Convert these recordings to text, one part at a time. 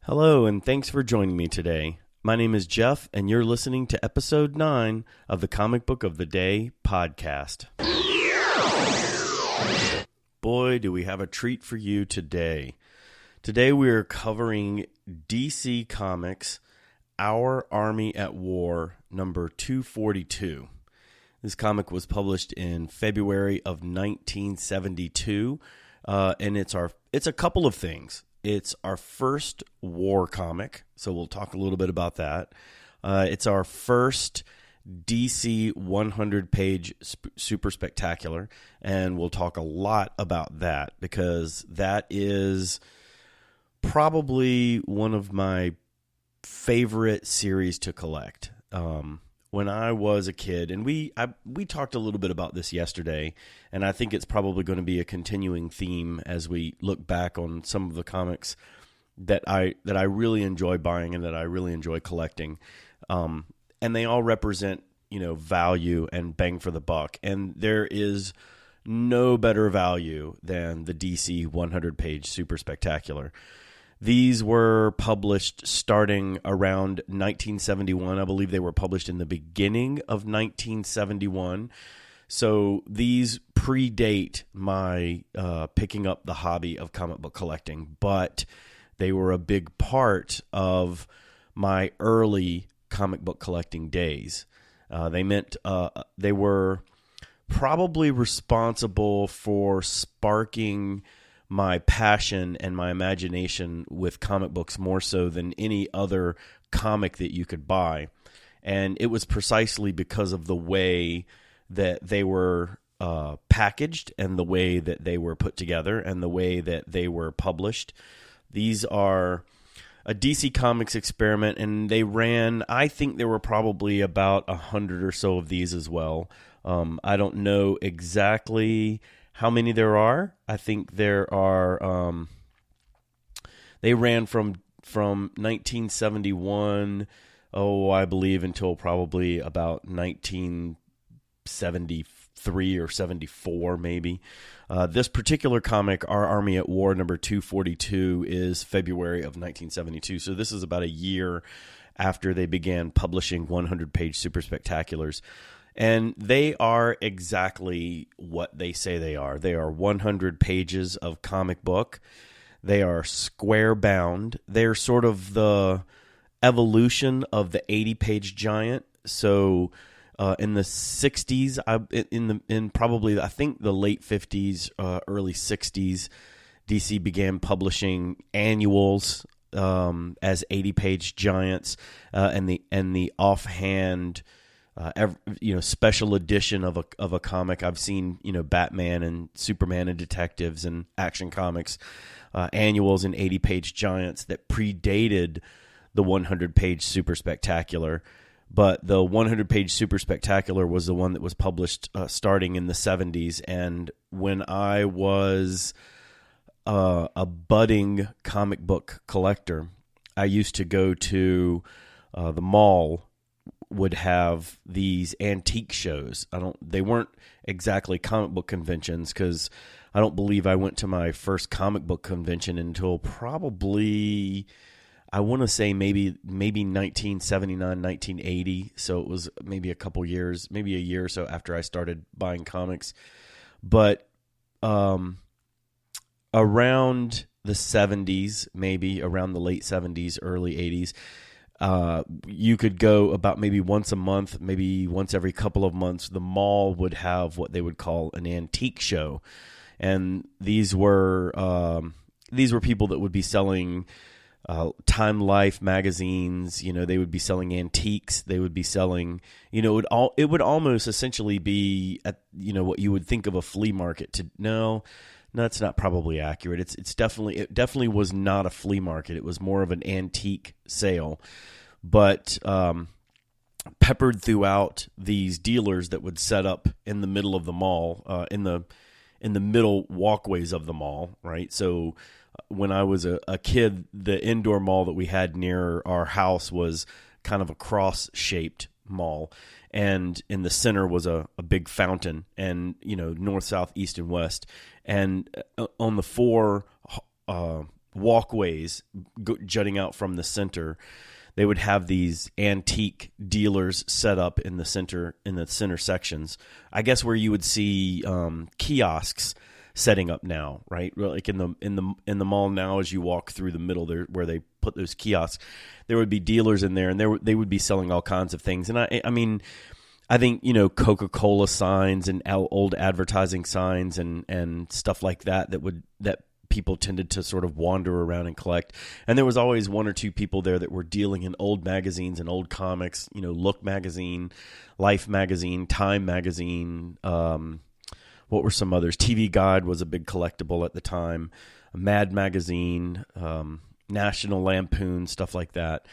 Hello, and thanks for joining me today. My name is Jeff, and you're listening to episode 9 of the Comic Book of the Day podcast. Boy, do we have a treat for you today. Today we are covering DC Comics' Our Army at War, number 242. This comic was published in February of 1972, and it's a couple of things. It's our first war comic, so we'll talk a little bit about that. It's our first DC 100-page super spectacular, and we'll talk a lot about that because that is probably one of my favorite series to collect. When I was a kid, and we talked a little bit about this yesterday, and I think it's probably going to be a continuing theme as we look back on some of the comics that I really enjoy buying and that I really enjoy collecting. And they all represent, value and bang for the buck. And there is no better value than the DC 100-page Super Spectacular. These were published starting around 1971. I believe they were published in the beginning of 1971. So these predate my picking up the hobby of comic book collecting, but they were a big part of my early comic book collecting days. They were probably responsible for sparking my passion and my imagination with comic books more so than any other comic that you could buy. And it was precisely because of the way that they were packaged and the way that they were put together and the way that they were published. These are a DC Comics experiment, and I think there were probably about 100 or so of these as well. I don't know exactly how many there are. I think there are, they ran from 1971, I believe, until probably about 1973 or 74, maybe. This particular comic, Our Army at War, number 242, is February of 1972. So this is about a year after they began publishing 100-page Super Spectaculars. And they are exactly what they say they are. They are 100 pages of comic book. They are square bound. They're sort of the evolution of the 80-page giant. So in the 60s, in probably I think the late 50s, early 60s, DC began publishing annuals as 80-page giants, and the offhand special edition of a comic. I've seen, Batman and Superman and detectives and Action Comics annuals and 80-page giants that predated the 100-page Super Spectacular. But the 100-page Super Spectacular was the one that was published starting in the 70s. And when I was a budding comic book collector, I used to go to the mall. Would have these antique shows. They weren't exactly comic book conventions because I don't believe I went to my first comic book convention until probably, I want to say maybe 1979, 1980. So it was maybe a couple years, maybe a year or so after I started buying comics. But around the 70s, maybe around the late 70s, early 80s, you could go about maybe once a month, maybe once every couple of months. The mall would have what they would call an antique show, and these were people that would be selling Time Life magazines. They would be selling antiques. They would be selling, it would almost essentially be at what you would think of a flea market. No, that's not probably accurate. It definitely was not a flea market. It was more of an antique sale, but peppered throughout these dealers that would set up in the middle of the mall, in the middle walkways of the mall, right? So when I was a kid, the indoor mall that we had near our house was kind of a cross-shaped mall, and in the center was a big fountain, and north, south, east, and west. And on the four walkways jutting out from the center, they would have these antique dealers set up in the center sections. I guess where you would see kiosks setting up now, right? Like in the mall now, as you walk through the middle there, where they put those kiosks, there would be dealers in there, and they would be selling all kinds of things. And I mean, I think, Coca-Cola signs and old advertising signs and stuff like that people tended to sort of wander around and collect. And there was always one or two people there that were dealing in old magazines and old comics, Look magazine, Life magazine, Time magazine. What were some others? TV Guide was a big collectible at the time. Mad magazine, National Lampoon, stuff like that.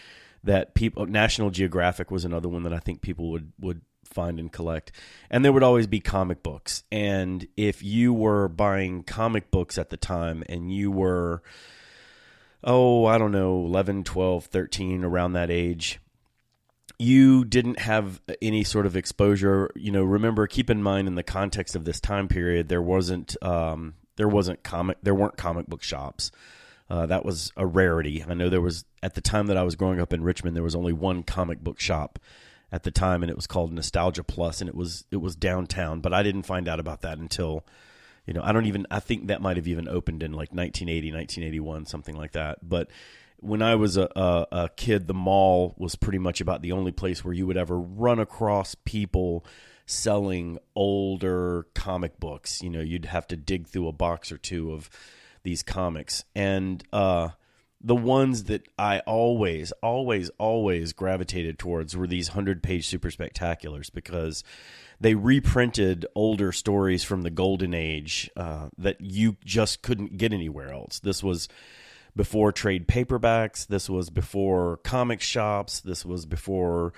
National Geographic was another one that I think people would find and collect. And there would always be comic books. And if you were buying comic books at the time and you were, 11, 12, 13, around that age, you didn't have any sort of exposure. Remember, keep in mind, in the context of this time period, there weren't comic book shops. That was a rarity. I know at the time that I was growing up in Richmond, there was only one comic book shop at the time, and it was called Nostalgia Plus, and it was downtown. But I didn't find out about that until, I think that might have even opened in like 1980, 1981, something like that. But when I was a kid, the mall was pretty much about the only place where you would ever run across people selling older comic books. You'd have to dig through a box or two of these comics. And the ones that I always gravitated towards were these 100-page super spectaculars, because they reprinted older stories from the golden age that you just couldn't get anywhere else. This was before trade paperbacks. This was before comic shops. This was before,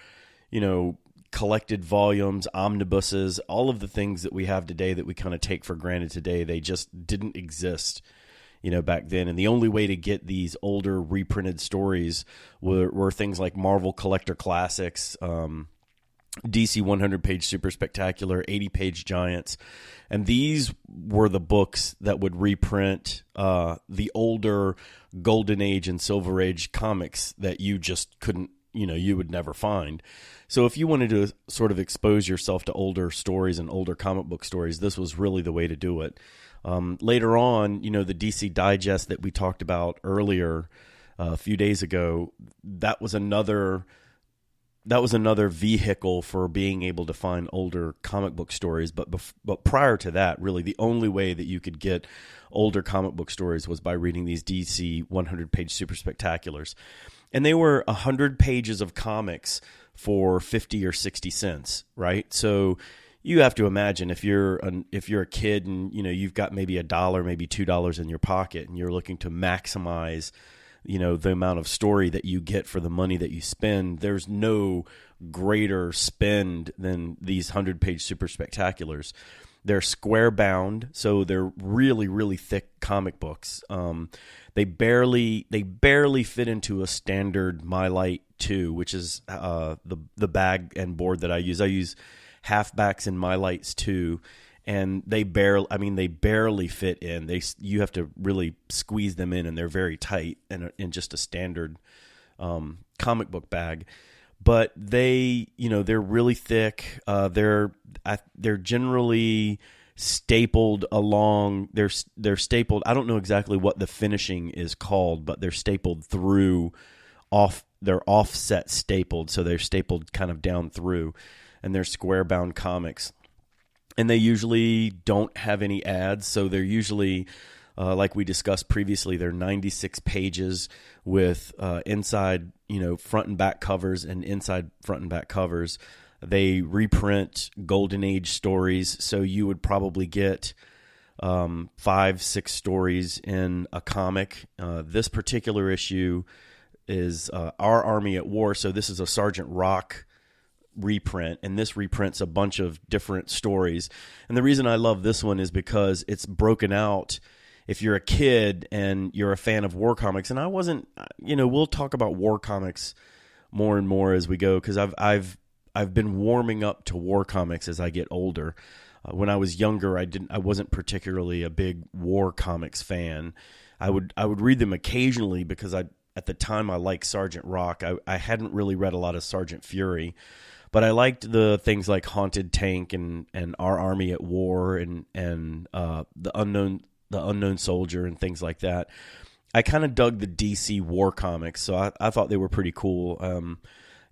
collected volumes, omnibuses, all of the things that we have today that we kind of take for granted today. They just didn't exist back then. And the only way to get these older reprinted stories were things like Marvel Collector Classics, DC 100-page Super Spectacular, 80-page Giants. And these were the books that would reprint the older Golden Age and Silver Age comics that you just couldn't, you would never find. So if you wanted to sort of expose yourself to older stories and older comic book stories, this was really the way to do it. Later on, the DC Digest that we talked about earlier a few days ago, that was another vehicle for being able to find older comic book stories. But prior to that, really, the only way that you could get older comic book stories was by reading these DC 100-page Super Spectaculars. And they were 100 pages of comics for 50 or 60 cents, right? So you have to imagine if you're a kid and you've got maybe $1, maybe $2 in your pocket, and you're looking to maximize the amount of story that you get for the money that you spend, there's no greater spend than these 100-page Super Spectaculars. They're square bound, so they're really, really thick comic books. They barely fit into a standard MyLite 2, which is the bag and board that I use. I use halfbacks and MyLites 2. And they barely fit in. You have to really squeeze them in, and they're very tight in just a standard comic book bag. But they're really thick. They're generally stapled along. They're stapled. I don't know exactly what the finishing is called, but they're stapled through off. They're offset stapled, so they're stapled kind of down through, and they're square bound comics. And they usually don't have any ads, so they're usually, like we discussed previously, they're 96 pages with inside, front and back covers and inside front and back covers. They reprint Golden Age stories, so you would probably get 5-6 stories in a comic. This particular issue is Our Army at War, so this is a Sergeant Rock reprint, and this reprints a bunch of different stories. And the reason I love this one is because it's broken out. If you're a kid and you're a fan of war comics, and I wasn't, we'll talk about war comics more and more as we go, because I've been warming up to war comics as I get older. When I was younger, I wasn't particularly a big war comics fan. I would read them occasionally because at the time I liked Sergeant Rock. I hadn't really read a lot of Sergeant Fury, but I liked the things like Haunted Tank and Our Army at War and the Unknown Soldier and things like that. I kind of dug the DC war comics, so I thought they were pretty cool.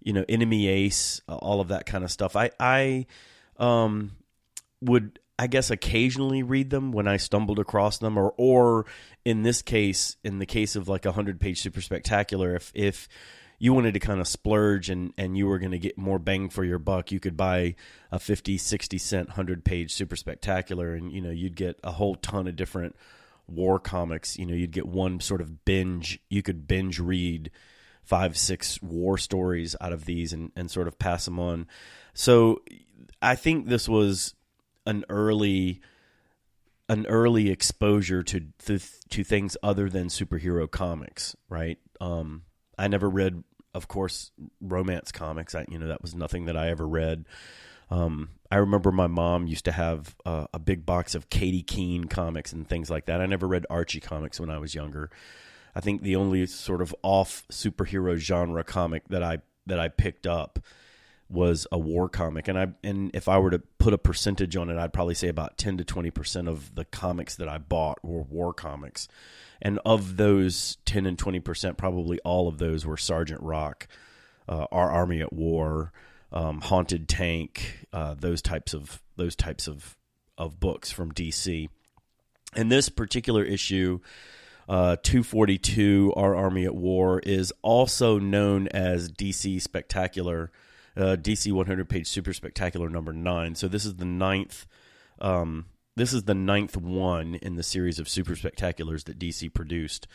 Enemy Ace, all of that kind of stuff. I would, I guess, occasionally read them when I stumbled across them, or in this case, in the case of like 100-page Super Spectacular, if you wanted to kind of splurge and you were going to get more bang for your buck, you could buy a 50, 60 cent 100-page Super Spectacular, and you'd get a whole ton of different war comics. You'd get one sort of binge. You could binge read 5-6 war stories out of these and sort of pass them on. So I think this was an early exposure to things other than superhero comics, right? I never read, of course, romance comics. That was nothing that I ever read. I remember my mom used to have a big box of Katie Keene comics and things like that. I never read Archie comics when I was younger. I think the only sort of off superhero genre comic that I picked up was a war comic, and if I were to put a percentage on it, I'd probably say about 10 to 20% of the comics that I bought were war comics, and of those 10 and 20%, probably all of those were Sergeant Rock, Our Army at War, Haunted Tank, those types of books from DC. And this particular issue, 242, Our Army at War, is also known as DC Spectacular, DC 100-page Super Spectacular number 9. So this is the ninth. This is the ninth one in the series of Super Spectaculars that DC produced.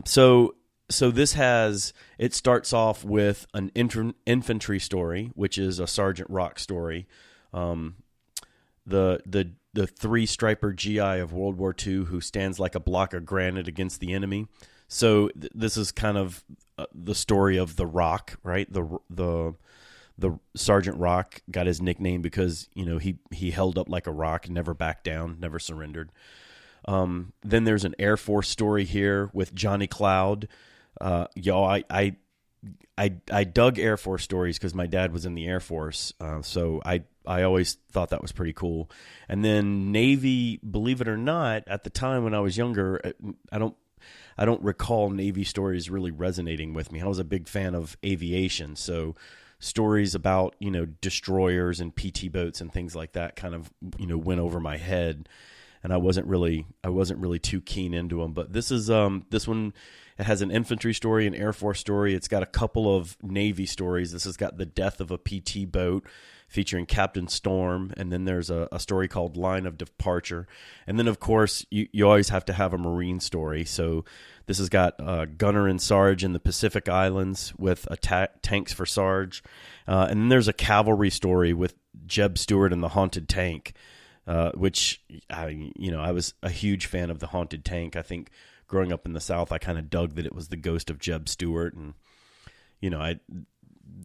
So it starts off with an infantry story, which is a Sergeant Rock story. The three-striper GI of World War II who stands like a block of granite against the enemy. So this is kind of the story of the Rock, right? The Sergeant Rock got his nickname because he held up like a rock, never backed down, never surrendered. Then there's an Air Force story here with Johnny Cloud. I dug Air Force stories because my dad was in the Air Force, so I always thought that was pretty cool. And then Navy, believe it or not, at the time when I was younger, I don't recall Navy stories really resonating with me. I was a big fan of aviation, so stories about destroyers and PT boats and things like that kind of went over my head, and I wasn't really too keen into them. But this is this one. It has an infantry story, an Air Force story. It's got a couple of Navy stories. This has got the death of a PT boat featuring Captain Storm. And then there's a story called Line of Departure. And then, of course, you always have to have a Marine story. So this has got Gunner and Sarge in the Pacific Islands with tanks for Sarge. And then there's a cavalry story with Jeb Stuart and the Haunted Tank, which, I was a huge fan of the Haunted Tank. I think growing up in the South, I kind of dug that it was the ghost of Jeb Stuart, and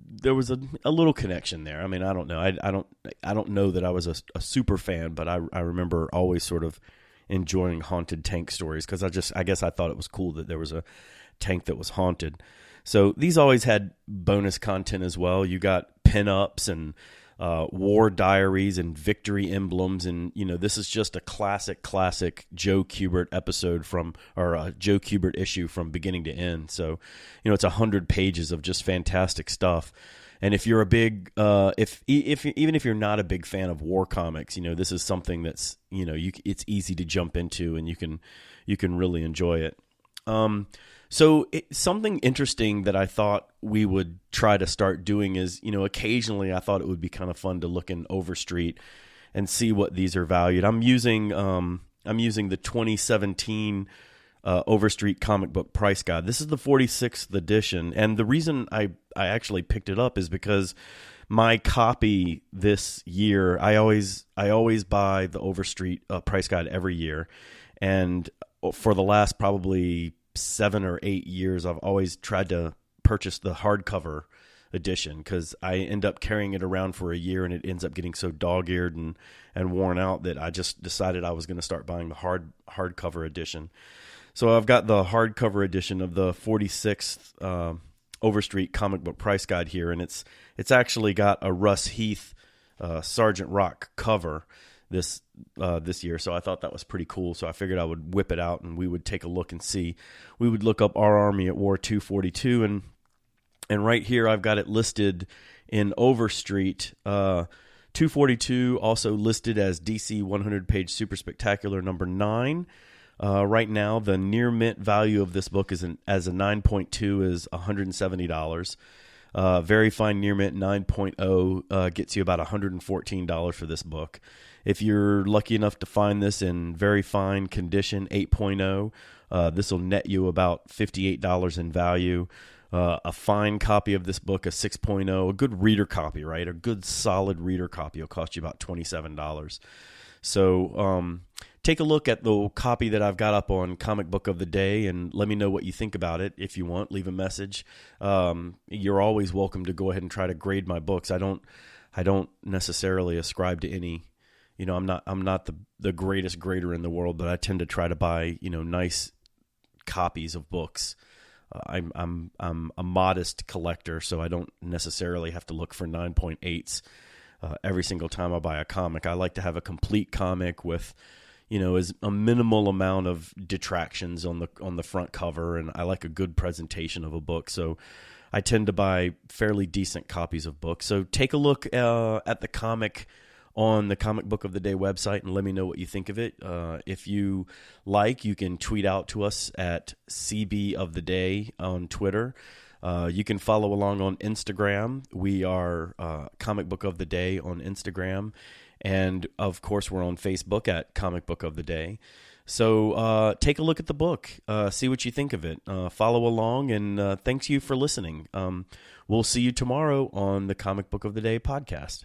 there was a little connection there. I mean, I don't know. I don't know that I was a super fan, but I remember always sort of enjoying Haunted Tank stories because I guess I thought it was cool that there was a tank that was haunted. So these always had bonus content as well. You got pinups and war diaries and victory emblems, and this is just a classic Joe Kubert episode Joe Kubert issue from beginning to end. So it's 100 pages of just fantastic stuff. And if you're a big even if you're not a big fan of war comics, this is something that's it's easy to jump into, and you can really enjoy it. So something interesting that I thought we would try to start doing is, occasionally I thought it would be kind of fun to look in Overstreet and see what these are valued. I'm using the 2017 Overstreet comic book price guide. This is the 46th edition, and the reason I actually picked it up is because my copy this year, I always buy the Overstreet price guide every year, and for the last probably 7 or 8 years, I've always tried to purchase the hardcover edition because I end up carrying it around for a year and it ends up getting so dog-eared and worn out that I just decided I was going to start buying the hardcover edition. So I've got the hardcover edition of the 46th Overstreet Comic Book Price Guide here, and it's actually got a Russ Heath Sergeant Rock cover this year, so I thought that was pretty cool. So I figured I would whip it out and we would take a look and see. We would look up Our Army at War 242, and right here I've got it listed in Overstreet. 242 also listed as DC 100-page Super Spectacular number 9. Right now, the near mint value of this book as a 9.2 is $170. Very fine near mint 9.0 gets you about $114 for this book. If you're lucky enough to find this in very fine condition 8.0, this will net you about $58 in value. A fine copy of this book, a 6.0, a good reader copy, right? A good solid reader copy will cost you about $27. So take a look at the copy that I've got up on Comic Book of the Day and let me know what you think about it. If you want, leave a message. You're always welcome to go ahead and try to grade my books. I don't necessarily ascribe to any, I'm not the greatest grader in the world, but I tend to try to buy, nice copies of books. I'm a modest collector, so I don't necessarily have to look for 9.8s every single time I buy a comic. I like to have a complete comic with, as a minimal amount of detractions on the front cover, and I like a good presentation of a book. So I tend to buy fairly decent copies of books. So take a look at the comic on the Comic Book of the Day website and let me know what you think of it. If you like, you can tweet out to us at CB of the Day on Twitter. You can follow along on Instagram. We are Comic Book of the Day on Instagram. And, of course, we're on Facebook at Comic Book of the Day. So take a look at the book. See what you think of it. Follow along, and thanks you for listening. We'll see you tomorrow on the Comic Book of the Day podcast.